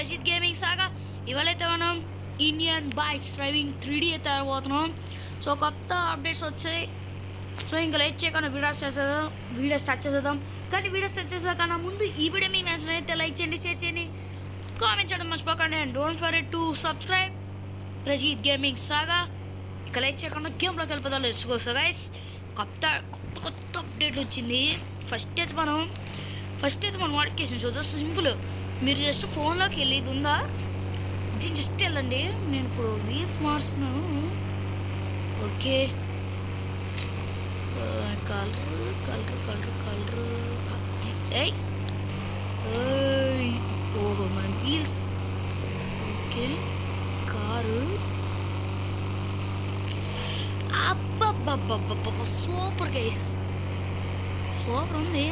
Prajit gaming సాగా. ఇవాళైతే మనం Indian bikes driving 3D అయితే పోతున్నాం. సో కొత్త అప్డేట్స్ వచ్చాయి. సో ఇంకా లేట్ చేయకుండా వీడియో స్టార్ట్ చేసేద్దాం. కానీ వీడియో స్టార్ట్ చేసేకన్నా ముందు ఈ వీడియో మీకు నచ్చినట్లయితే లైక్ చేయండి, షేర్ చేయండి, కామెంట్ చేయడం మర్చిపోకండి. And don't forget to subscribe Prajith gaming saga. ఇక లైక్ చేయకుండా గేమ్లోకి వెళ్ళిపోతాం. Let's go. సో గైస్ కొత్త అప్డేట్ వచ్చింది. ఫస్ట్ అయితే మనం మోడిఫికేషన్ చూద్దాం. సింపుల్, మీరు జస్ట్ ఫోన్లోకి వెళ్ళి ఇది ఉందా, ఇది జస్ట్ వెళ్ళండి. నేను ఇప్పుడు వీల్స్ మారుస్తున్నాను. ఓకే, కలర్ ఓహో మన వీల్స్. ఓకే, కారు అబ్బబ్బబ్బబ్బబ్బ సూపర్ గైస్, సూపర్ ఉంది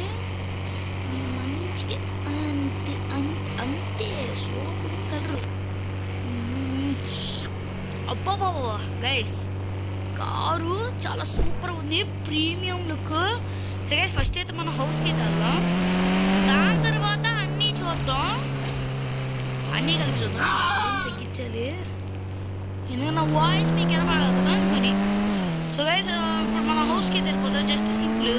మంచిగా. అంతే సూపర్ కలర్. అబ్బబ్బబ్బా గైస్, కారు చాలా సూపర్ ఉంది, premium look. So guys first అయితే మనం హౌస్కి వెళ్దాం, దాని తర్వాత అన్నీ చూద్దాం, అన్నీ కలిపి చూద్దాం. తగ్గించాలి ఎందుకంటే నా వాయిస్ మీకు వినపడాలి కదా అనుకుని. సో గైస్ ఇప్పుడు మన హౌస్కి వెళ్ళిపోతాం. జస్ట్ సింపుల్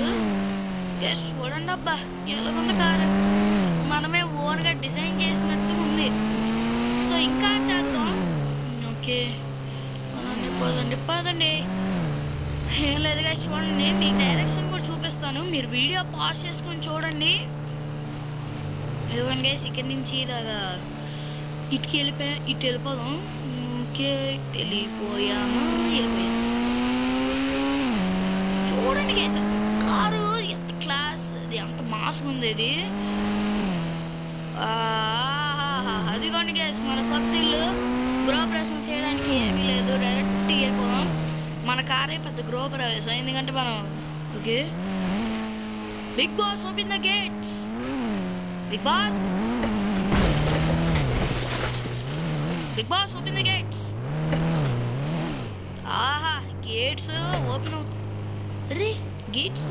జస్ట్ చూడండి. అబ్బా ఎలాగుంది కారు, మనమే ఓన్గా డిజైన్ చేసినట్టు ఉంది. సో ఇంకా చేద్దాం. ఓకే పదండి. ఏం లేదు గైస్, చూడండి మీకు డైరెక్షన్ కూడా చూపిస్తాను, మీరు వీడియో పాజ్ చేసుకొని చూడండి. ఇదిగోండి గైస్, ఇక్కడి నుంచి ఇలాగా ఇటు వెళ్ళిపోదాం. ఓకే, వెళ్ళిపోయాము. చూడండి గైస్ కారు ఎంత క్లాస్, అది ఎంత మాస్గా ఉంది ఇది. అదిగోండి గైస్ మన కొత్త ఇల్లు. గృహప్రవేశం చేయడానికి ఏమీ లేదు, డైరెక్ట్ వెళ్ళిపోదాం. మన కారే పెద్ద గృహప్రవేశం, ఎందుకంటే మనం okay. Bigg Boss open the gates. Bigg Boss open the gates. ఆహా, గేట్స్ ఓపెన్ అవుతుంది. అరే గేట్స్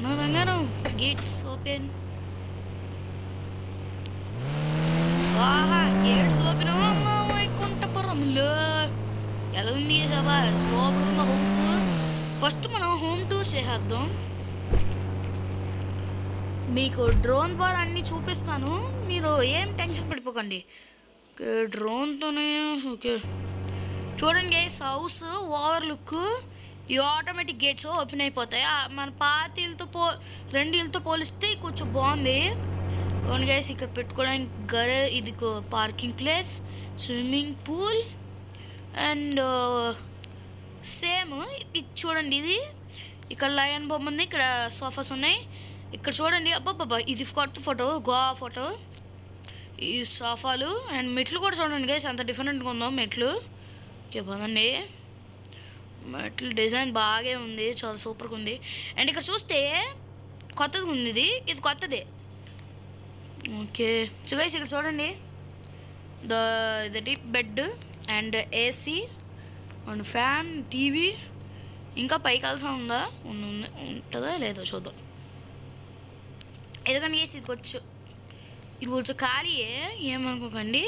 నా బంగారం, గేట్స్ ఓపెన్. ఆహా, గేట్స్ ఓపెన్. వైకుంఠపురంలో ఎలా ఉంది సభా, సూపర్ ఉన్న హౌస్. ఫస్ట్ మనం హోమ్ టూర్ చేసేద్దాం. మీకు డ్రోన్ ద్వారా అన్నీ చూపిస్తాను, మీరు ఏం టెన్షన్ పడిపోకండి. డ్రోన్తోనే ఓకే. చూడండి గైస్, హౌస్ ఓవర్ లుక్. ఈ ఆటోమేటిక్ గేట్స్ ఓపెన్ అయిపోతాయి. మన పాత ఇల్లుతో రెండు ఇల్లుతో పోలిస్తే కొంచెం బాగుంది. అవును గైస్, ఇక్కడ పెట్టుకోవడానికి ఇది parking place, swimming pool and same ఇది చూడండి. ఇది ఇక్కడ లయన్ బొమ్మ ఉంది, ఇక్కడ సోఫాస్ ఉన్నాయి. ఇక్కడ చూడండి, అబ్బాబ్బా ఇది కొత్త ఫోటో, గోవా ఫోటో. ఈ సోఫాలు అండ్ మెట్లు కూడా చూడండి గైస్, అంత డిఫరెంట్గా ఉందో మెట్లు. ఓకే పదండి, మెట్లు డిజైన్ బాగా ఉంది, చాలా సూపర్గా ఉంది. అండ్ ఇక్కడ చూస్తే కొత్తది ఉంది, ఇది కొత్తదే. ఓకే సో గైస్ ఇక్కడ చూడండి, ఇది bed and AC and fan, TV. ఇంకా పైకి కలిసి ఉంటుందా లేదో చూద్దాం. ఎందుకంటే గైస్ ఇది కొంచెం ఖాళీయే, ఏమనుకోకండి.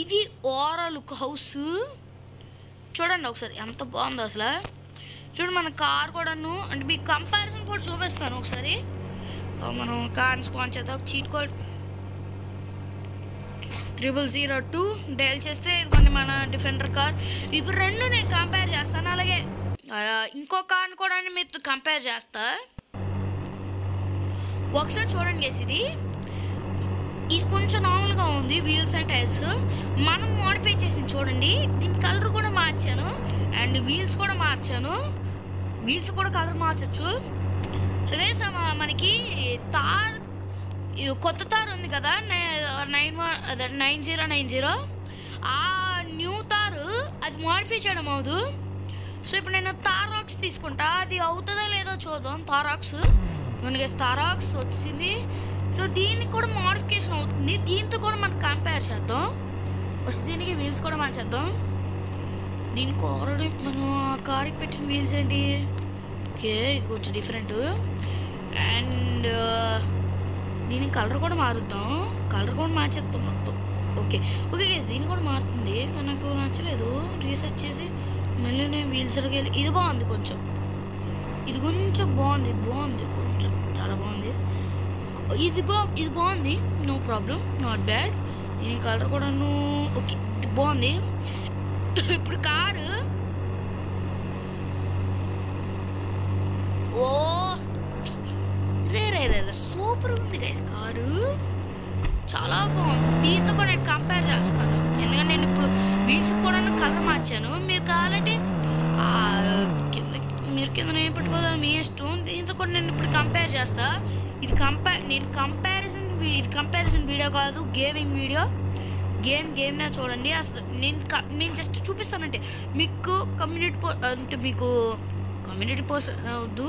ఇది ఓవరాల్ లుక్ హౌస్ చూడండి ఒకసారి, ఎంత బాగుందో అసలు. చూడండి మన కార్ కూడాను, అంటే మీకు కంపారిజన్ కూడా చూపిస్తాను ఒకసారి. మనం కార్ని స్పాన్స్ చేద్దాం. చీట్ కోడ్ 0002 డైల్ చేస్తే ఇదిగోండి మన డిఫెండర్ కార్. ఇప్పుడు రెండు నేను కంపేర్ చేస్తాను, అలాగే ఇంకో కార్ని కూడా మీతో కంపేర్ చేస్తా. ఒకసారి చూడండి గైస్, ఇది కొంచెం నార్మల్గా ఉంది. వీల్స్ అండ్ టైర్స్ మనం మోడిఫై చేసింది చూడండి. దీని కలర్ కూడా మార్చాను అండ్ వీల్స్ కూడా మార్చాను. వీల్స్ కూడా కలర్ మార్చచ్చు. సో గైస్ మనకి కొత్త తార్ ఉంది కదా, 9090, ఆ న్యూ తారు అది మోడిఫై చేయడం అవ్వదు. సో ఇప్పుడు నేను తారాక్స్ తీసుకుంటా, అది అవుతుందో లేదో చూద్దాం. తారాక్స్ తారాక్స్ వచ్చింది. సో దీనికి కూడా మోడిఫికేషన్ అవుతుంది, దీంతో కూడా మనం కంపేర్ చేద్దాం. వస్తే దీనికి వీల్స్ కూడా మార్చేద్దాం. దీనికి ఆల్రెడీ మనం ఆ కార్కి పెట్టిన వీల్స్ ఏంటి, ఓకే ఇది కొంచెం డిఫరెంట్. అండ్ దీని కలర్ కూడా మారుద్దాం. కలర్ కలర్ కూడా మార్చేస్తాం మొత్తం. ఓకే ఓకే గైస్, దీన్ని కూడా మారుతుంది కానీ నాకు నచ్చలేదు. రీసెర్చ్ చేసి మళ్ళీ నేను వీల్స్ వెళ్ళి ఇది బాగుంది, కొంచెం ఇది కొంచెం బాగుంది కొంచెం చాలా బాగుంది. ఇది బాగుంది, నో ప్రాబ్లం, నాట్ బ్యాడ్. దీని కలర్ కూడాను ఓకే, ఇది బాగుంది. ఇప్పుడు కారు ఓ రే సూపర్ ఉంది గైస్, కారు చాలా బాగుంది. దీంతో కూడా నేను కంపేర్ చేస్తాను, ఎందుకంటే నేను ఇప్పుడు వీల్స్ కూడా కలర్ మార్చాను. మీరు కావాలంటే కింద నేను పెట్టుకోవాలి, మీ ఇష్టం. దీంతో కూడా నేను ఇప్పుడు కంపేర్ చేస్తా. ఇది కంపారిజన్ వీడియో కాదు, గేమింగ్ వీడియో. గేమ్నే చూడండి. అసలు నేను జస్ట్ చూపిస్తానంటే మీకు కమ్యూనిటీ పోస్ట్ అవద్దు,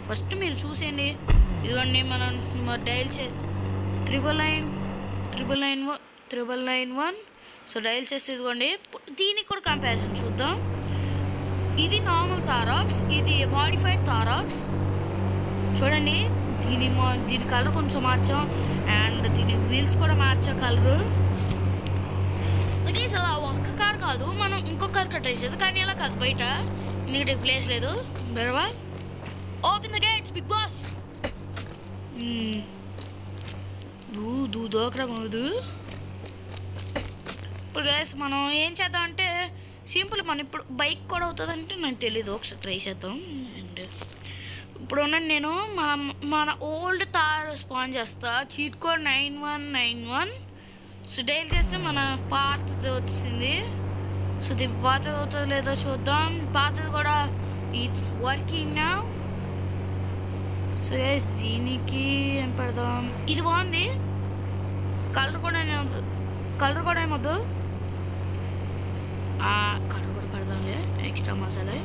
ఫస్ట్ మీరు చూసేయండి. ఇదిగోండి మనం డైల్ 99991. సో డైల్ చేస్తే ఇదిగోండి, దీనికి కూడా కంపారిజన్ చూద్దాం. ఇది నార్మల్ థారాక్స్, ఇది మాడిఫైడ్ థారాక్స్. చూడండి, దీని కలర్ కొంచెం మార్చాం అండ్ దీని వీల్స్ కూడా మార్చాం కలరు. సో ఒక్క కార్ కాదు, మనం ఇంకొక కార్ ట్రై చేద్దాం. కానీ అలా కాదు, బయట ఎందుకంటే ప్లేస్ లేదు. బెరవా open the gates Bigg Boss. దూదోకరమవుదు. ఇప్పుడు గైస్ మనం ఏం చేద్దాం అంటే సింపుల్, మనం ఇప్పుడు బైక్ కూడా అవుతుందంటే నాకు తెలీదు, ఒకసారి ట్రై చేద్దాం. అండ్ ఇప్పుడు ఉన్నాను నేను మన ఓల్డ్ తార్ స్పాన్ చేస్తా. Cheat code 9191. సో డైల్ చేస్తే మన పాతది వచ్చింది. సో దీని పాతది అవుతుందో లేదో చూద్దాం. పాతది కూడా ఇట్స్ వర్కింగ్ నా. సో గైస్ దీనికి ఏం పెడదాం, ఇది బాగుంది. కలర్ కూడా ఏమొద్దు, కలర్ కూడా పెడదాంలే, ఎక్స్ట్రా మసాలా.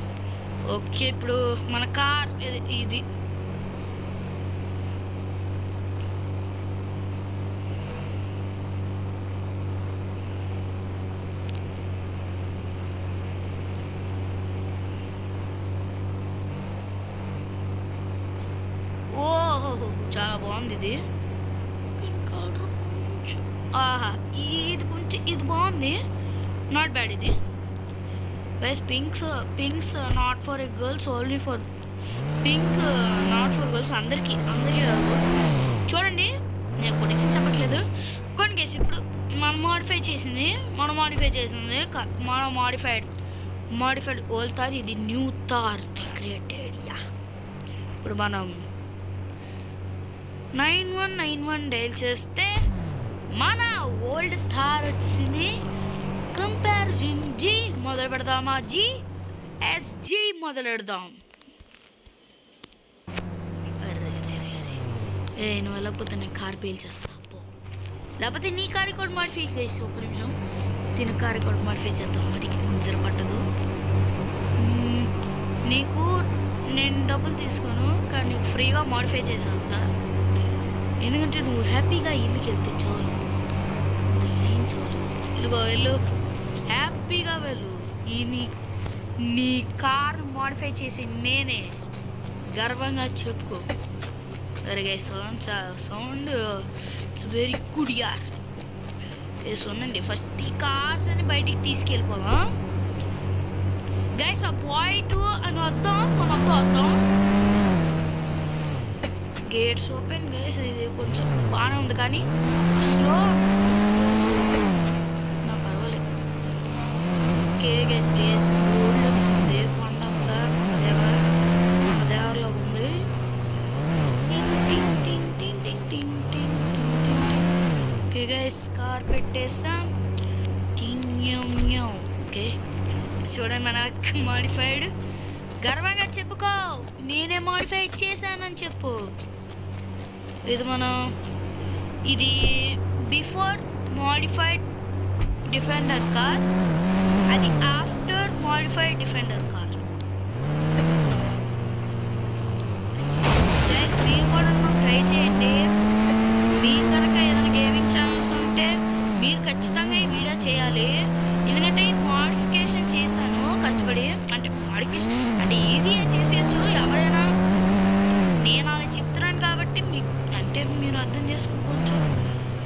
ఓకే ఇప్పుడు మన కార్ ఇది ఓహో చాలా బాగుంది. ఇది ఆహా, ఇది బాగుంది, నాట్ బ్యాడ్. ఇది wise pinks not for a girls, only for pink, not for girls. అందరికీ చూడండి, నేను కొటేషన్ చెప్పట్లేదు. కొన్ని కేసు ఇప్పుడు మనం మాడిఫై చేసింది మన మాడిఫైడ్ ఓల్డ్ తార్, ఇది new tar I created. Yeah ఇప్పుడు మనం 9191 డైల్ చేస్తే మన ఓల్డ్ థార్ వచ్చింది. కంపారిజన్ జీ మొదలు పెడదామా? GSG మొదలు పెడదాం. నువ్వు వెళ్ళకపోతే నేను కార్ పేల్చేస్తా. లేకపోతే నీ కార్ కూడా మాడిఫై చేసి ఒక నిమిషం తిన కార్ కూడా మాడిఫై చేద్దాం. మరి నిద్ర పట్టదు నీకు. నేను డబ్బులు తీసుకోను కానీ నీకు ఫ్రీగా మాడిఫై చేసి వెళ్తా, ఎందుకంటే నువ్వు హ్యాపీగా ఇల్లుకి వెళ్తే చాలు. ఏం చాలు, వెళ్ళు హ్యాపీగా వెళ్ళు. నీ కార్ మాడిఫై చేసి నేనే గర్వంగా చెప్పుకో. Very sound it's very good యార్. వేసునండి ఫస్ట్ ఈ కార్స్ అని బయటికి తీసుకెళ్ళిపోదాం గైస్. ఆ బాయ్ 2 అని వద్దాం, మనం వద్దాం. Gates open guys. ఇది కొంచెం బాగానే ఉంది కానీ స్లో నా పర్వాలేదు. ఓకే గైస్, ప్లేస్ గోల్డ్ ఉంటుంది, కొండ అంతా దేవర్లో ఉంది. ఓకే గైస్, కార్ పెట్టేసాం. ఓకే చూడండి, మన మాడిఫైడ్. గర్వంగా చెప్పుకో, నేనే మాడిఫై చేశానని చెప్పు. ఇది బిఫోర్ మాడిఫైడ్ డిఫెండర్ కార్, అది after modified defender car. Guys మీరు కూడా ట్రై చేయండి. మీ కనుక ఏదైనా గేమింగ్ ఛానల్స్ ఉంటే మీరు ఖచ్చితంగా ఈ వీడియో చేయాలి. ఎందుకంటే ఈ మాడిఫికేషన్ చేశాను కష్టపడి, అంటే మాడిఫికేషన్ అంటే ఈజీగా చేసేయచ్చు ఎవరైనా. నేను అలా చెప్తున్నాను కాబట్టి అంటే మీరు అర్థం చేసుకోవచ్చు.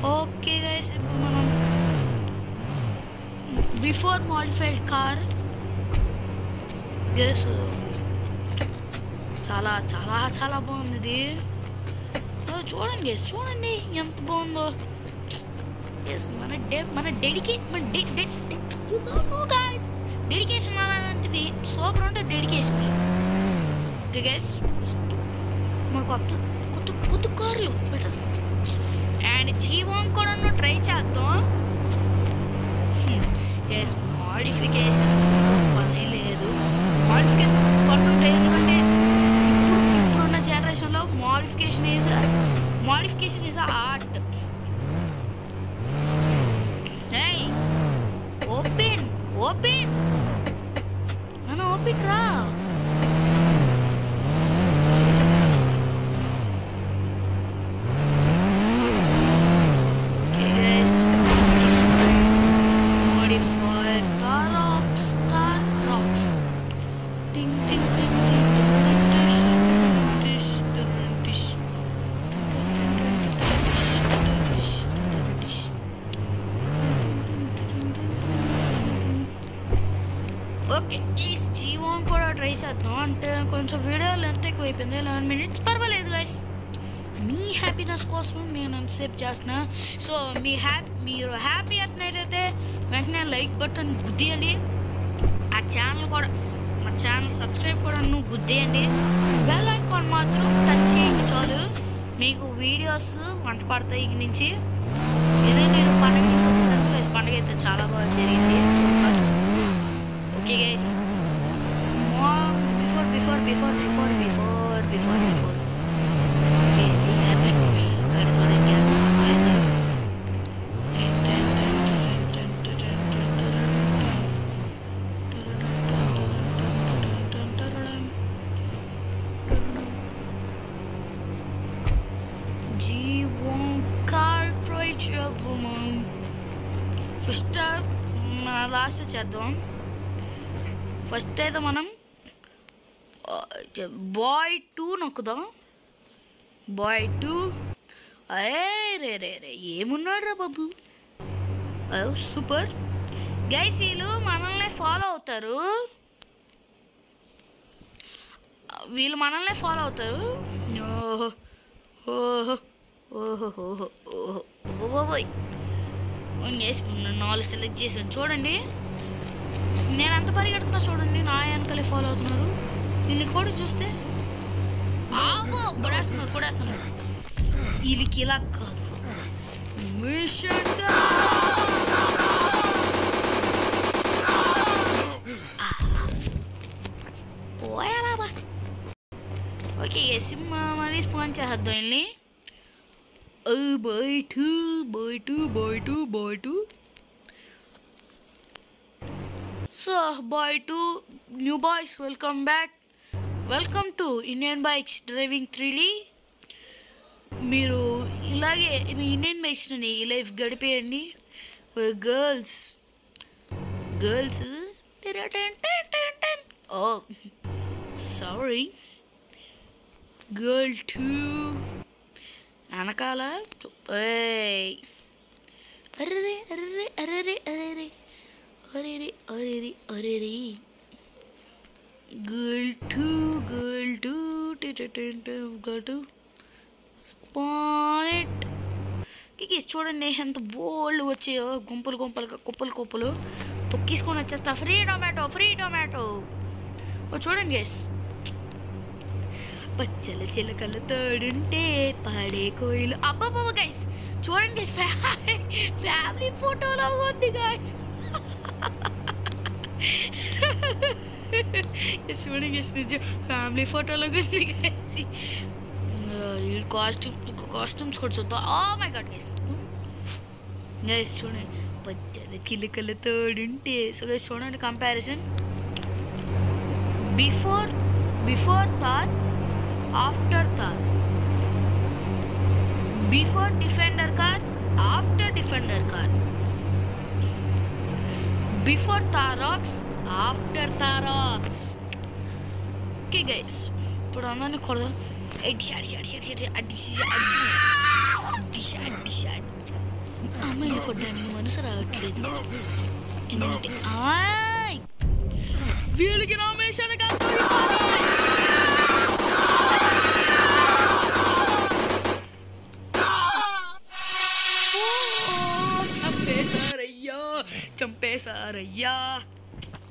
ఓకే గైస్, ఇప్పుడు మనం బిఫోర్ మాడిఫైడ్ కార్ గైస్, చాలా చాలా చాలా బాగుంది ఇది. చూడండి గైస్, చూడండి ఎంత బాగుందో. ఎస్, మన డెడికేషన్ అలాంటిది సూపర్ ఉంటుంది డెడికేషన్. ఓకే గైస్, ఫస్ట్ మన కొత్త కొత్త కొత్త కార్లు పెట్టదు అండ్ జీవం కూడా ట్రై చేద్దాం. ఎస్, మోడిఫికేషన్స్ పని లేదు, మోడిఫికేషన్ పని ఉంటాయి. ఎందుకంటే ఇప్పుడున్న జనరేషన్లో మోడిఫికేషన్ ఈజ్ ఆర్ట్. ఓపెన్ నన్ను ఓపెన్ రా. ఓకే, ఈ జీవం కూడా ట్రై చేద్దాం. అంటే కొంచెం వీడియో లెంత్ ఎక్కువ అయిపోయింది, 11 minutes. పర్వాలేదు గైస్, మీ హ్యాపీనెస్ కోసం నేను ఎంతసేపు చేస్తున్నా. సో మీరు హ్యాపీ అయితే వెంటనే లైక్ బటన్ గుద్దేయండి. ఆ ఛానల్ కూడా, మా ఛానల్ సబ్స్క్రైబ్ కూడా గుద్దేయండి. బెల్ ఐకాన్ మాత్రం టచ్ చేయండి చాలు, మీకు వీడియోస్ వంట పడతాయి. ఇక నుంచి ఇదే నేను పండుగ నుంచి వచ్చాను గైస్. పండుగ అయితే చాలా బాగా జరిగింది, super. Okay guys, before okay, the happy that is what I get. G1 cartridge album. First last చేద్దాం. ఫస్ట్ అయితే మనం బాయ్ 2 నొక్కుదాం. బాయ్ 2 రే ఏమున్నాడు రా బాబు, సూపర్ గైస్. వీళ్ళు మనల్ని ఫాలో అవుతారు, ఓహో ఓహో ఓహో ఓహో ఓహో ఓహో గైస్, 4 సెలెక్ట్ చేసాను. చూడండి నేను ఎంత పరిగెడుతున్నా, చూడండి నా వెనకాలే ఫాలో అవుతున్నారు. వీళ్ళని కూడా చూస్తే కొడేస్తున్నారు. వీళ్ళకి ఇలా కాదు, పోయారా. ఓకే సినిమా మరి స్పాన్ చేద్దాం వీళ్ళని. Boy two. So boy 2 new boys, welcome back, welcome to Indian Bikes Driving 3D. మీరు ఇలాగే మీ ఇండియన్ బైక్స్ని ఈ లైఫ్ గడిపేయండి. గర్ల్స్ ఓ సారీ, గర్ల్ 2 వెనకాల. అరే girl 2 spawn it. చూడండి ఎంత బోల్డ్ వచ్చాయో, కుప్పలు తొక్కిసుకొని వచ్చేస్తా. Free tomato. చూడండి గైస్, పచ్చల చిలకలు తోడుంటే పాడే కోయిలు. అబ్బాబా గైస్ చూడండి గైస్, ఫ్యామిలీ ఫోటోలో ఉంది గైస్. చూడండి గైస్, నిజం ఫ్యామిలీ ఫోటోలో ఉంది గైస్. కాస్ట్యూమ్స్ కూడా చూద్దాం. ఓ మై గాడ్ గైస్, చూడండి పచ్చల చిలుకల తోడుంటే. సో గైస్ చూడండి comparison, before Thar, after Thar, before Defender car, after Defender car, before Thar Roxx, after Thar Roxx. Okay guys, ఇప్పుడు అందరినీ కొడదాం. అమ్మాయిలు కొట్టడానికి మనసు రావట్లేదు ఎందుకంటే వీళ్ళకి రామేశానికి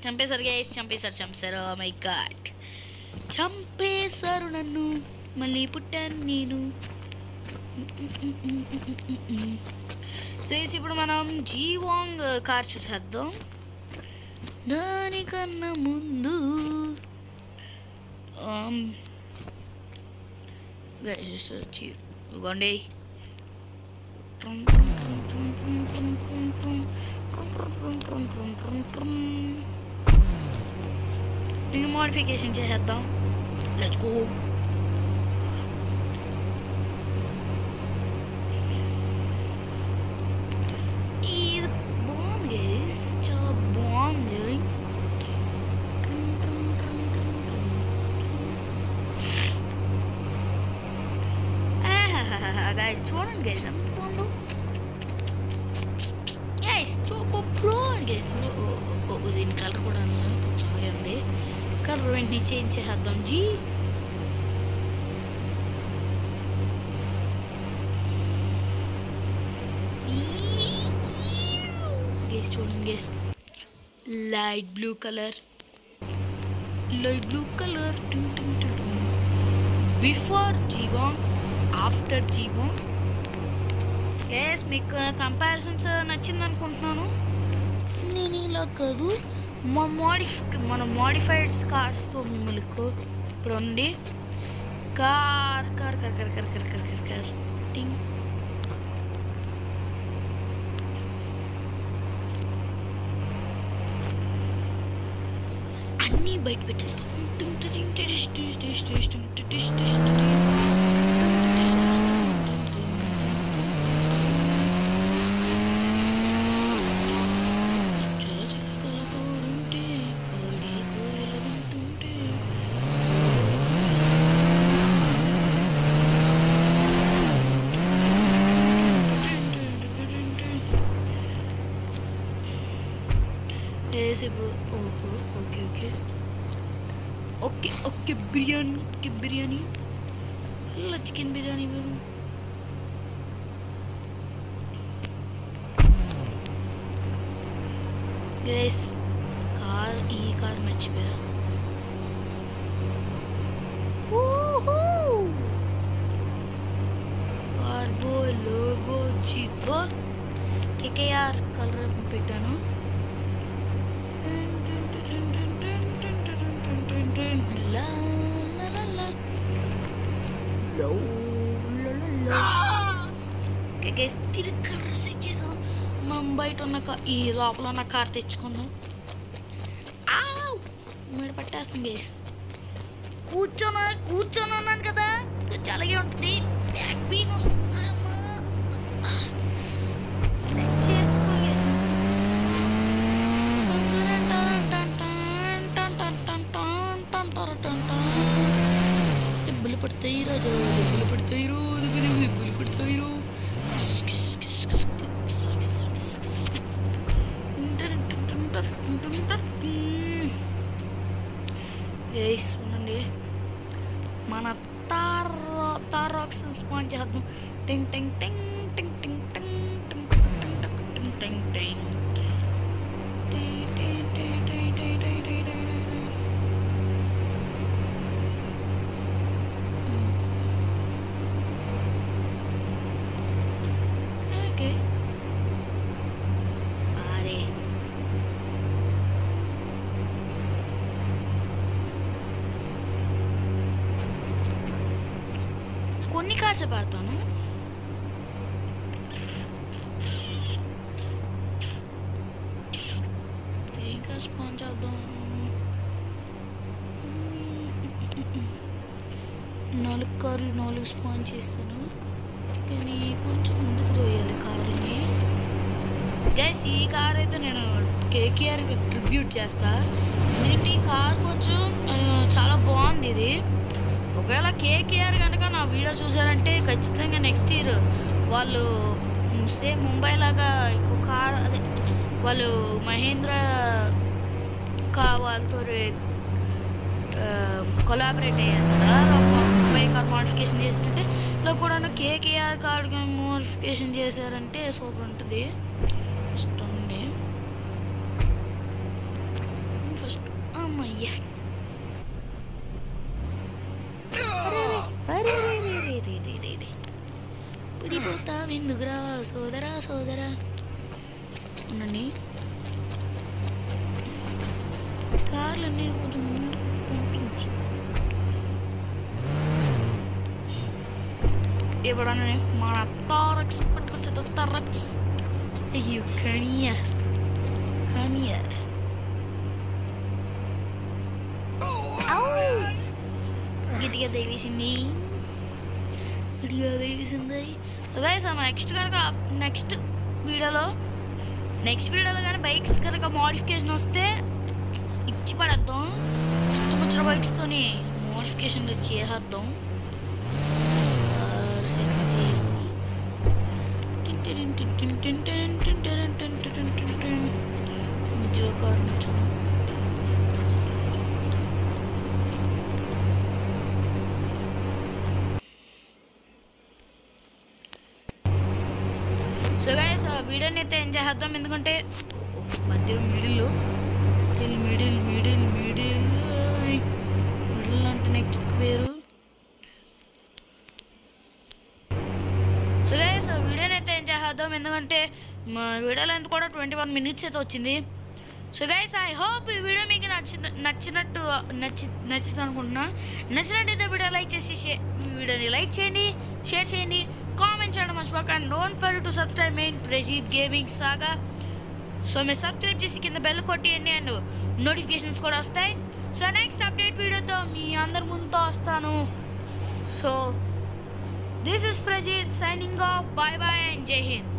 చంపేశారు గైస్ చంపేశారు ఓ మై గాడ్ చంపేశారు నన్ను మళ్ళీ పుట్టాను నేను చేసి ఇప్పుడు మనం జీవాంగ్ కార్ చూసేద్దాం దానికన్నా ముందు ఇవ్వండి మోడిఫికేషన్ చేసేద్దాం లెట్స్ గో ఇది బాగుంది గైస్ చాలా బాగుంది గైస్ చూడండి గైస్ ఎంత బాగుందో గైస్ చూడండి గైస్ దీని కలర్ కూడా చాలా ఉంది కలర్ వెంటనే చేంజ్ చేద్దాం జీ గైస్ చూడండి guys light blue colour before జీవాంగ్ ఆఫ్టర్ జీవాంగ్ గైస్ మీకు కంపారిజన్స్ నచ్చింది అనుకుంటున్నాను నేను ఇలా కాదు మన మోడిఫైడ్ కార్స్తో మిమ్మల్ని ఇప్పుడు ఉండి కార్ టింగ్ అన్నీ బయట పెట్టేద్దాం ఇప్పుడు ఓకే బిర్యానీ ఇలా చికెన్ బిర్యానీ గైస్ ఈ కార్ మర్చిపోయా కార్బో లోబో చికో కేకేఆర్ కలర్ పెట్టాను తిరిగి కలర్ సెట్ చేసాం మనం బయట ఉన్న ఈ లోపల ఉన్న కార్ తెచ్చుకుందాం మీరు పట్టేస్తుంది గైస్ కూర్చొని కదా కొంచెం అలాగే ఉంటుంది బ్యాక్ పెయిన్ వస్తుంది సెట్ చేసుకోవాలి దెబ్బలు పడతాయి రాజు దెబ్బలు పడతాయి ఉండండి మన తారాక్స్ స్పాన్ చేద్దాం టింగ్ టింగ్ టింగ్ టింగ్ టింగ్ టింగ్ టింగ్ టింగ్ టింగ్ టింగ్ కొన్ని కాసే పడతాను ఇంకా స్పాన్ చేద్దాం 4 కార్లు 4 స్పాన్ చేస్తాను కానీ కొంచెం ముందుకు తోయాలి కార్ని గైస్ ఈ కార్ అయితే నేను కేకేఆర్కి ట్రిబ్యూట్ చేస్తా ఎందుకంటే ఈ కార్ కొంచెం చాలా బాగుంది ఇది ఒకవేళ కేకేఆర్ కనుక నా వీడియో చూసారంటే ఖచ్చితంగా నెక్స్ట్ ఇయర్ వాళ్ళు సేమ్ ముంబై లాగా ఇంకో కార్ అదే వాళ్ళు మహేంద్ర వాళ్ళతో కొలాబరేట్ అయ్యారు కదా ముంబై కార్ మోడిఫికేషన్ చేసినట్టే ఇలా కూడా కేకేఆర్ కార్ మోడిఫికేషన్ చేశారంటే సూపర్ ఉంటుంది. ఇష్టం అండి ఫస్ట్ అమ్మయ్యా పిడిపోతా ఎందుకురా సోదరా సోదరా ఉండండి. కార్లన్నీ కొంచెం ముందుకు పంపించి ఎప్పుడన్నా మన తారక్స్ పట్టుకొచ్చా తారక్స్ అయ్యో కమియా కమియా గట్టిగా తగిలిసింది గట్టిగా తగిలిసింది. సో గైస్ నెక్స్ట్ వీడియోలో కానీ బైక్స్ కనుక మోడిఫికేషన్ వస్తే ఇచ్చి పడేద్దాం. ఇష్టం వచ్చిన బైక్స్తోని మోడిఫికేషన్ చేసేద్దాం. సెటిల్ చేసి మధ్యలో కార్ నుంచి సో గైస్ వీడియోని అయితే ఎంజాయ్ చేద్దాం. ఎందుకంటే మధ్యలో మిడిల్ అంటేనే కిక్ వేరు. సో గైస్ వీడియోని అయితే ఎంజాయ్ చేద్దాం. ఎందుకంటే మా వీడియోలో ఎంత కూడా 21 minutes అయితే వచ్చింది. సో గైస్ ఐ హోప్ ఈ వీడియో మీకు నచ్చింది అనుకుంటున్నా. నచ్చినట్టయితే వీడియో లైక్ చేసి వీడియోని లైక్ చేయండి, షేర్ చేయండి, కామెంట్ చేయడం మర్చిపోకండి. Don't forget to subscribe main Prajeeth gaming saga. So మీరు సబ్స్క్రైబ్ చేసి కింద బెల్ కొట్టేయండి అండ్ నోటిఫికేషన్స్ కూడా వస్తాయి. సో నెక్స్ట్ అప్డేట్ వీడియోతో మీ అందరి ముందుతో వస్తాను. So this is Prajeeth signing off. Bye bye and జై హింద్.